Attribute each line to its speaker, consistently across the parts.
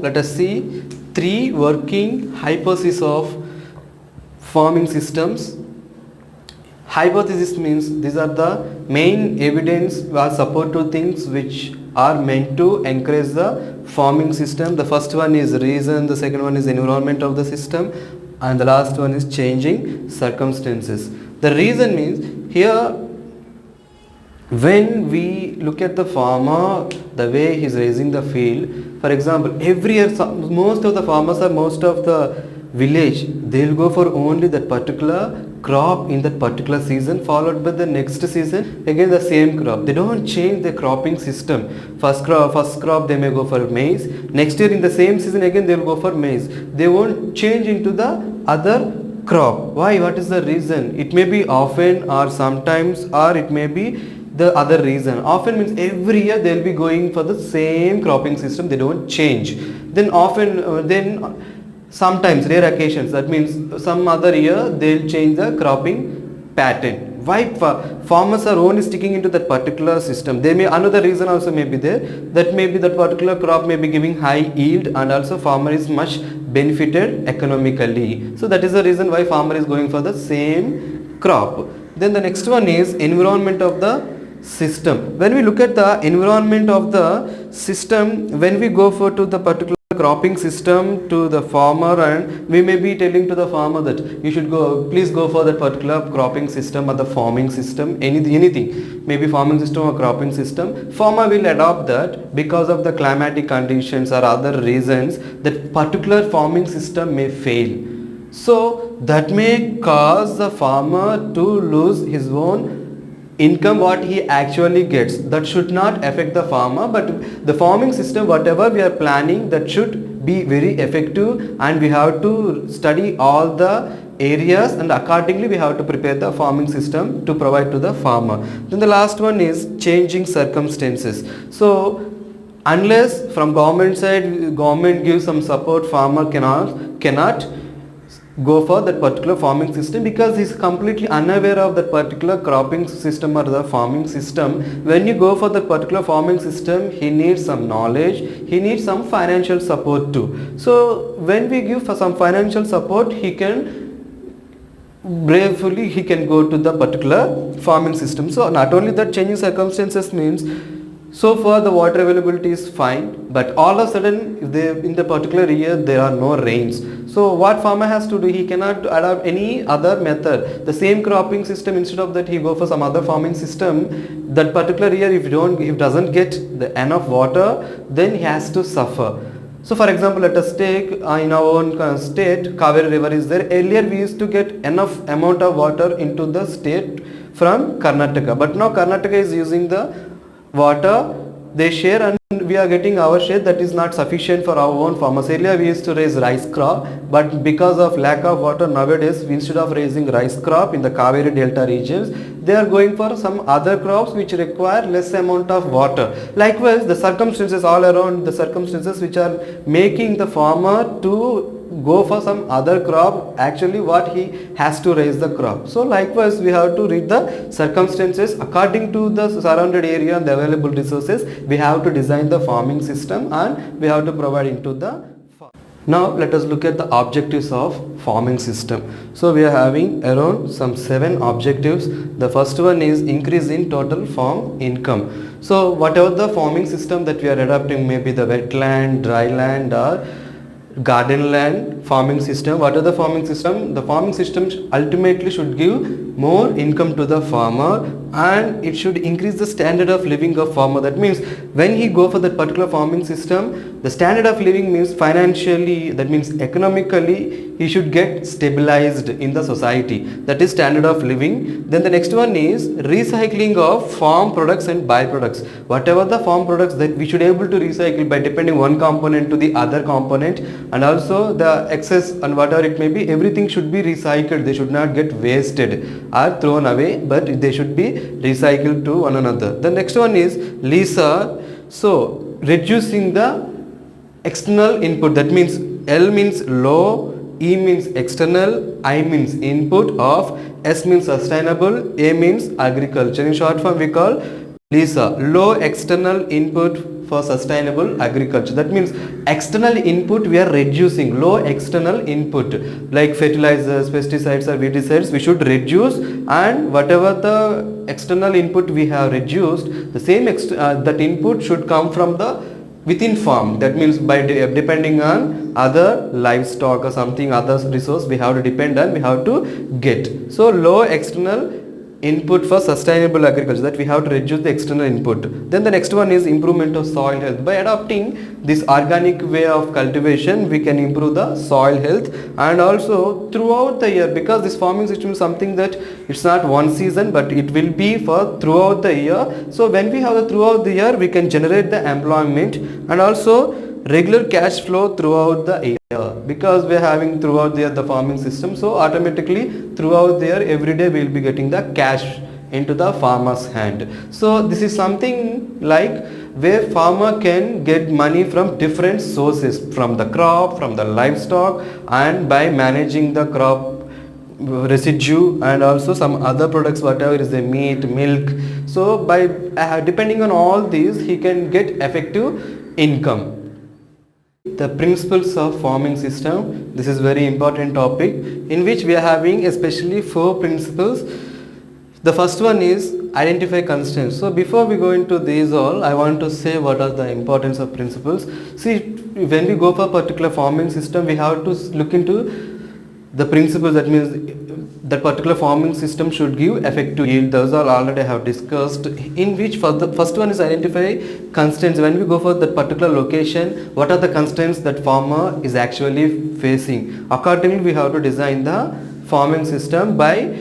Speaker 1: let us see three working hypotheses of farming systems. Hypothesis means these are the main evidence or supportive things which are meant to encourage the farming system. The first one is reason, the second one is environment of the system, and the last one is changing circumstances. The reason means here when we look at the farmer, the way he's raising the field, for example, every year most of the farmers or most of the village, they'll go for only that particular crop in that particular season, followed by the next season again the same crop. They don't change the cropping system. First crop they may go for maize, next year in the same season again they will go for maize. They won't change into the other crop. Why? What is the reason? It may be often or sometimes, or it may be the other reason. Often means every year they will be going for the same cropping system, they don't change. Then often sometimes rare occasions, that means some other year they will change the cropping pattern. Why farmers are only sticking into that particular system? There may another reason also may be there, that maybe that particular crop may be giving high yield and also farmer is much benefited economically. So that is the reason why farmer is going for the same crop. Then the next one is environment of the system. When we look at the environment of the system, when we go for to the particular cropping system to the farmer, and we may be telling to the farmer that you should please go for that particular cropping system or the farming system, anything, maybe farming system or cropping system. Farmer will adopt that because of the climatic conditions or other reasons that particular farming system may fail. So that may cause the farmer to lose his own income what he actually gets. That should not affect the farmer, but the farming system whatever we are planning, that should be very effective, and we have to study all the areas and accordingly we have to prepare the farming system to provide to the farmer. Then the last one is changing circumstances. So unless from government side, government gives some support, farmer cannot go for that particular farming system because he is completely unaware of that particular cropping system or the farming system. When you go for that particular farming system, he needs some knowledge, he needs some financial support too. So when we give for some financial support, he can bravely he can go to the particular farming system. So not only that, changing circumstances means so far the water availability is fine, but all of a sudden in the particular year there are no rains. So what farmer has to do, he cannot adopt any other method. The same cropping system, instead of that he go for some other farming system. That particular year if he doesn't get the enough water, then he has to suffer. So for example, let us take in our own state, Kaveri river is there. Earlier we used to get enough amount of water into the state from Karnataka, but now Karnataka is using the water they share and we are getting our share, that is not sufficient for our own farmers. Earlier we used to raise rice crop, but because of lack of water nowadays, instead of raising rice crop in the Kaveri Delta regions, they are going for some other crops which require less amount of water. Likewise, the circumstances all around, the circumstances which are making the farmer to go for some other crop, actually what he has to raise the crop. So likewise we have to read the circumstances according to the surrounded area and the available resources. We have to design the farming system and we have to provide into the farm. Now let us look at the objectives of farming system. So we are having around some 7 objectives. The first one is increase in total farm income. So whatever the farming system that we are adopting, maybe the wetland, dry land or garden land farming system, what are the farming system? The farming system ultimately should give more income to the farmer and it should increase the standard of living of farmer. That means when he go for that particular farming system, the standard of living means financially, that means economically he should get stabilized in the society. That is standard of living. Then the next one is recycling of farm products and byproducts. Whatever the farm products that we should able to recycle by depending one component to the other component, and also the excess and whatever it may be, everything should be recycled. They should not get wasted or thrown away, but they should be recycled to one another. The next one is LISA. So reducing the external input, that means L means low, E means external, I means input of, S means sustainable, A means agriculture. In short form we call LISA, low external input for sustainable agriculture. That means external input we are reducing, low external input like fertilizers, pesticides or weedicides we should reduce, and whatever the external input we have reduced, the same that input should come from the within farm. That means by depending on other livestock or something, other resource we have to depend on, we have to get. So low external input for sustainable agriculture, that we have to reduce the external input. Then the next one is improvement of soil health. By adopting this organic way of cultivation, we can improve the soil health, and also throughout the year, because this farming system is something that it's not one season but it will be for throughout the year. So when we have the throughout the year, we can generate the employment and also regular cash flow throughout the year, because we are having throughout the year the farming system. So automatically throughout the year every day we will be getting the cash into the farmer's hand. So this is something like where farmer can get money from different sources, from the crop, from the livestock, and by managing the crop residue and also some other products, whatever is the meat, milk. So by depending on all these, he can get effective income. The principles of farming system, this is very important topic in which we are having especially 4 principles. The first one is identify constraints. So before we go into these all, I want to say what are the importance of principles. See, when we go for a particular farming system, we have to look into the principles. That means that particular farming system should give effective yield. Those are already I have discussed, in which for the first one is identify constraints. When we go for that particular location, what are the constraints that farmer is actually facing? Accordingly we have to design the farming system by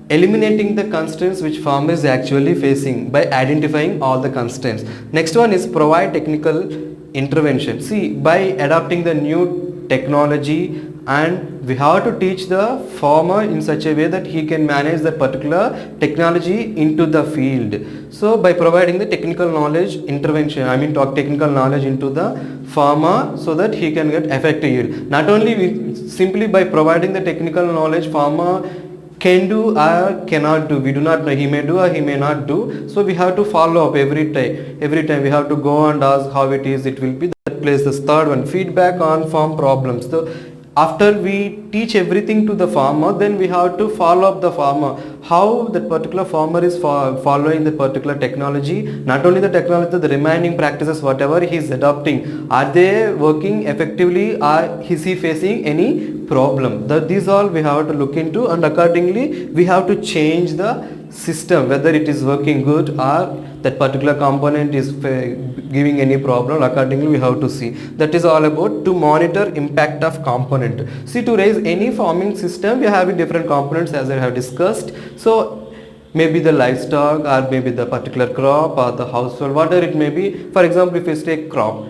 Speaker 1: eliminating the constraints which farmer is actually facing, by identifying all the constraints. Next one is provide technical intervention. See, by adopting the new technology, and we have to teach the farmer in such a way that he can manage that particular technology into the field. So by providing the technical knowledge intervention, technical knowledge into the farmer, so that he can get effective yield. Not only simply by providing the technical knowledge, farmer can do or cannot do, we do not know, he may do or he may not do. So we have to follow up every time we have to go and ask how it is, it will be. That place. The third one, feedback on farm problems. So after we teach everything to the farmer, then we have to follow up the farmer, how that particular farmer is following the particular technology. Not only the technology, the remaining practices whatever he is adopting, are they working effectively, or is he facing any problem? These all we have to look into, and accordingly we have to change the system, whether it is working good or that particular component is giving any problem. Accordingly we have to see. That is all about to monitor impact of component. See, to raise any farming system we are having different components as I have discussed. So maybe the livestock, or maybe the particular crop, or the household, whatever it may be. For example, if you take crop,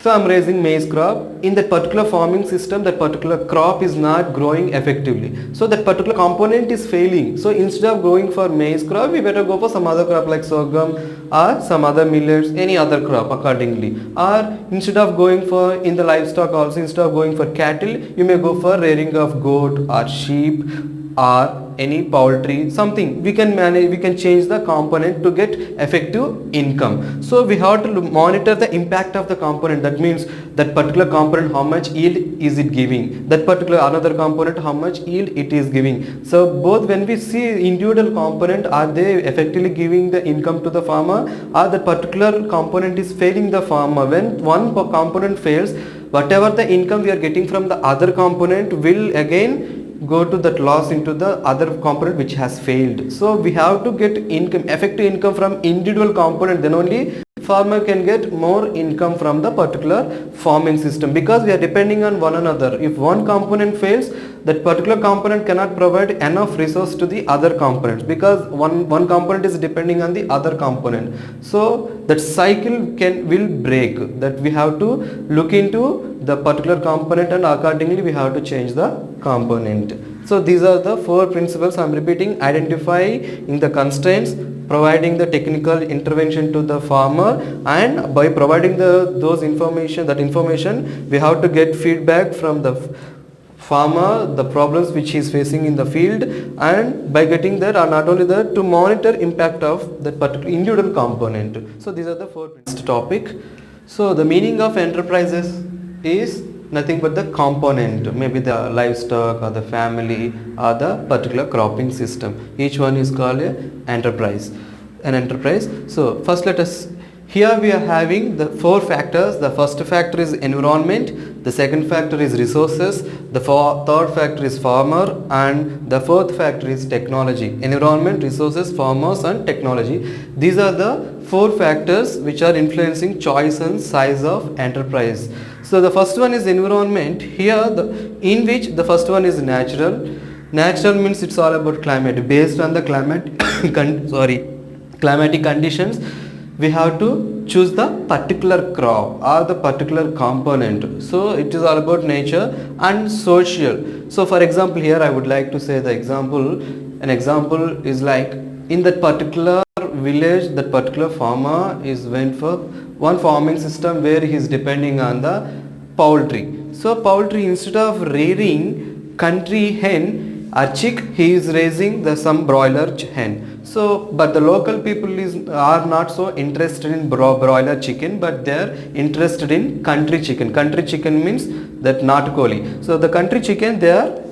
Speaker 1: so I am raising maize crop. In that particular farming system, that particular crop is not growing effectively. So that particular component is failing. So instead of going for maize crop, we better go for some other crop like sorghum or some other millets, any other crop accordingly. Or instead of going for, in the livestock also, instead of going for cattle, you may go for rearing of goat or sheep or any poultry, something we can manage, we can change the component to get effective income. So we have to monitor the impact of the component. That means that particular component, how much yield is it giving, that particular another component, how much yield it is giving. So both, when we see individual component, are they effectively giving the income to the farmer, or that particular component is failing the farmer. When one component fails, whatever the income we are getting from the other component will again go to that loss into the other component which has failed. So we have to get income, effective income from individual component, then only farmer can get more income from the particular farming system, because we are depending on one another. If one component fails, that particular component cannot provide enough resource to the other components, because one component is depending on the other component. So that cycle will break. That we have to look into the particular component, and accordingly we have to change the component. So these are the 4 principles I am repeating. Identifying the constraints, providing the technical intervention to the farmer, and by providing that information we have to get feedback from the farmer, the problems which he is facing in the field, and by getting that, or not only that, to monitor impact of that particular individual component. So these are the 4 topic. So the meaning of enterprises is nothing but the component, maybe the livestock or the family or the particular cropping system. Each one is called a enterprise. An enterprise. So first let us, here we are having the four factors. The first factor is environment, the second factor is resources, the third factor is farmer, and the fourth factor is technology. Environment, resources, farmers and technology. These are the four factors which are influencing choice and size of enterprise. So the first one is environment. Here in which the first one is natural. Natural means it's all about climate. Based on the climate climatic conditions, we have to choose the particular crop or the particular component. So it is all about nature. And social. So for example, here I would like to say the example. An example is like in that particular village, that particular farmer is went for one farming system where he is depending on the poultry. So poultry, instead of rearing country hen or chick, he is raising the some broiler hen. So but the local people are not so interested in broiler chicken, but they are interested in country chicken. Country chicken means that natukoli. So the country chicken they are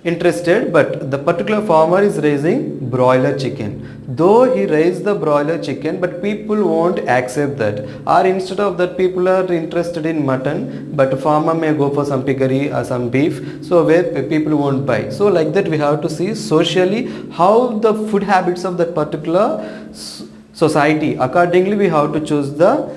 Speaker 1: interested, but the particular farmer is raising broiler chicken. Though he raised the broiler chicken, but people won't accept that. Or instead of that, people are interested in mutton, but farmer may go for some piggery or some beef. So where people won't buy. So like that, we have to see socially how the food habits of that particular society. Accordingly, we have to choose the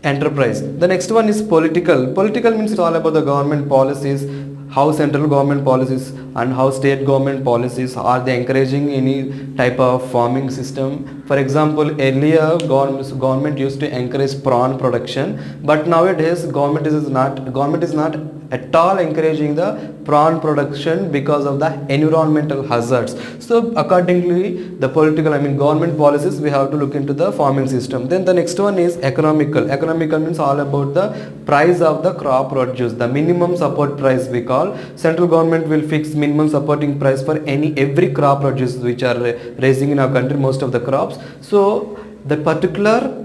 Speaker 1: enterprise. The next one is political. Political means it's all about the government policies, how central government policies and how state government policies are they encouraging any type of farming system. For example, earlier government used to encourage prawn production, but nowadays government is not at all encouraging the prawn production because of the environmental hazards. So accordingly, the government policies, we have to look into the farming system. Then the next one is economical. Economical means all about the price of the crop produce, the minimum support price we call. Central government will fix minimum supporting price for every crop produce which are raising in our country, most of the crops. So the particular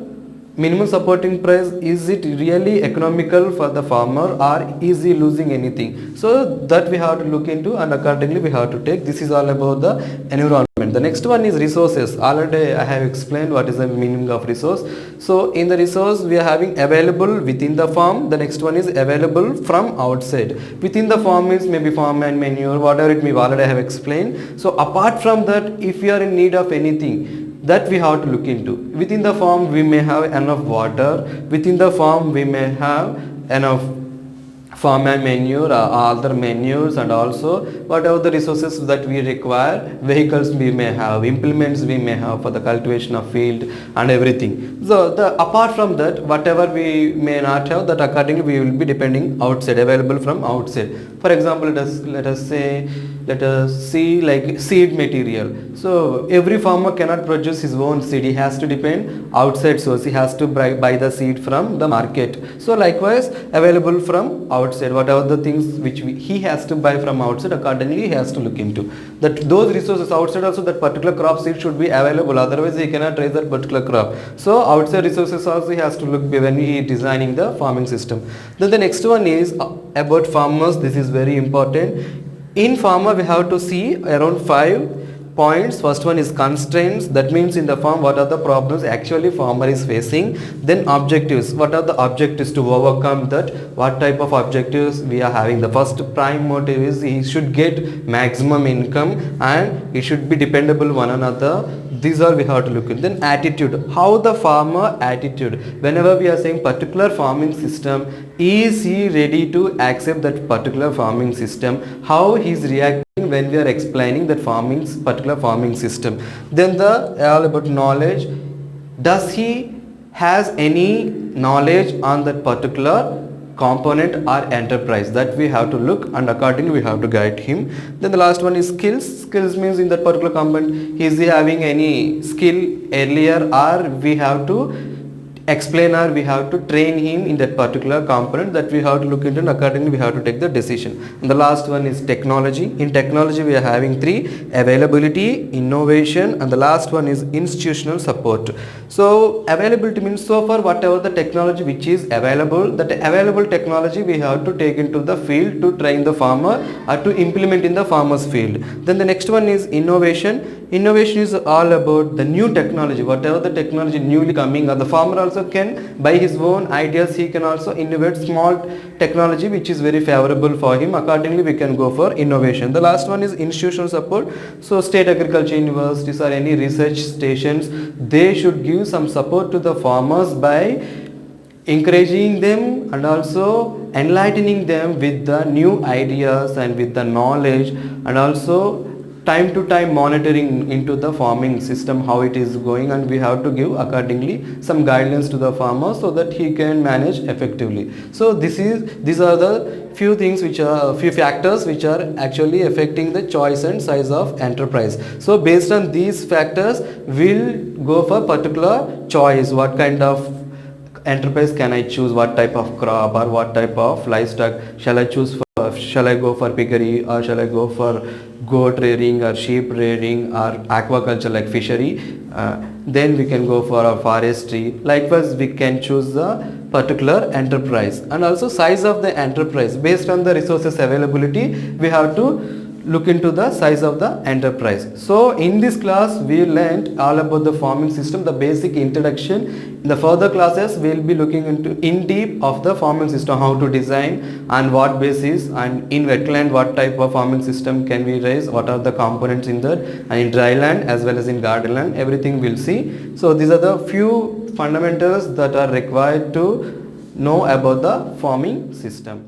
Speaker 1: minimum supporting price, is it really economical for the farmer or is he losing anything? So that we have to look into, and accordingly we have to take. This is all about the environment. The next one is resources. Already I have explained what is the meaning of resource. So in the resource we are having available within the farm. The next one is available from outside. Within the farm means maybe farm and manure, whatever it may be, already I have explained. So apart from that, if you are in need of anything, that we have to look into. Within the farm we may have enough water, within the farm we may have enough farm and manure, other manures, and also whatever the resources that we require, vehicles we may have, implements we may have for the cultivation of field and everything. So apart from that, whatever we may not have, that accordingly we will be depending outside, available from outside. For example, let us see like seed material. So every farmer cannot produce his own seed. He has to depend outside source. He has to buy the seed from the market. So likewise, available from outside, whatever the things which he has to buy from outside, accordingly he has to look into that. Those resources outside also, that particular crop seed should be available, otherwise he cannot raise that particular crop. So outside resources also he has to look when he is designing the farming system. Then the next one is about farmers. This is very important. In farmer we have to see around 5 points. First one is constraints. That means in the farm what are the problems actually farmer is facing. Then objectives. What are the objectives to overcome that? What type of objectives we are having? The first prime motive is he should get maximum income and he should be dependable one another. These are we have to look at. Then attitude. How the farmer attitude. Whenever we are saying particular farming system, is he ready to accept that particular farming system? How he is reacting when we are explaining that particular farming system. Then the all about knowledge. Does he has any knowledge on that particular component or enterprise? That we have to look, and accordingly we have to guide him. Then the last one is skills. Skills means in that particular component, is he having any skill earlier, or we have to explainer, we have to train him in that particular component that we have to look into, and accordingly we have to take the decision. And the last one is technology. In technology we are having three: availability, innovation, and the last one is institutional support. So availability means, so far whatever the technology which is available, that available technology we have to take into the field to train the farmer or to implement in the farmer's field. Then the next one is innovation. Innovation is all about the new technology, whatever the technology newly coming, or the farmer also can, by his own ideas, he can also innovate small technology which is very favorable for him. Accordingly we can go for innovation. The last one is institutional support. So state agriculture universities or any research stations, they should give some support to the farmers by encouraging them and also enlightening them with the new ideas and with the knowledge, and also time to time monitoring into the farming system, how it is going, and we have to give accordingly some guidelines to the farmer so that he can manage effectively. So these are the few things which are few factors which are actually affecting the choice and size of enterprise. So based on these factors, we'll go for particular choice, what kind of enterprise can I choose, what type of crop or what type of livestock shall I choose for, shall I go for piggery or shall I go for goat rearing or sheep rearing or aquaculture like fishery. Then we can go for a forestry. Likewise we can choose the particular enterprise, and also size of the enterprise based on the resources availability, we have to look into the size of the enterprise. So in this class we learned all about the farming system, the basic introduction. In the further classes we will be looking into in deep of the farming system, how to design and what basis, and in wetland what type of farming system can we raise, what are the components in that, and in dry land as well as in garden land, everything we'll see. So these are the few fundamentals that are required to know about the farming system.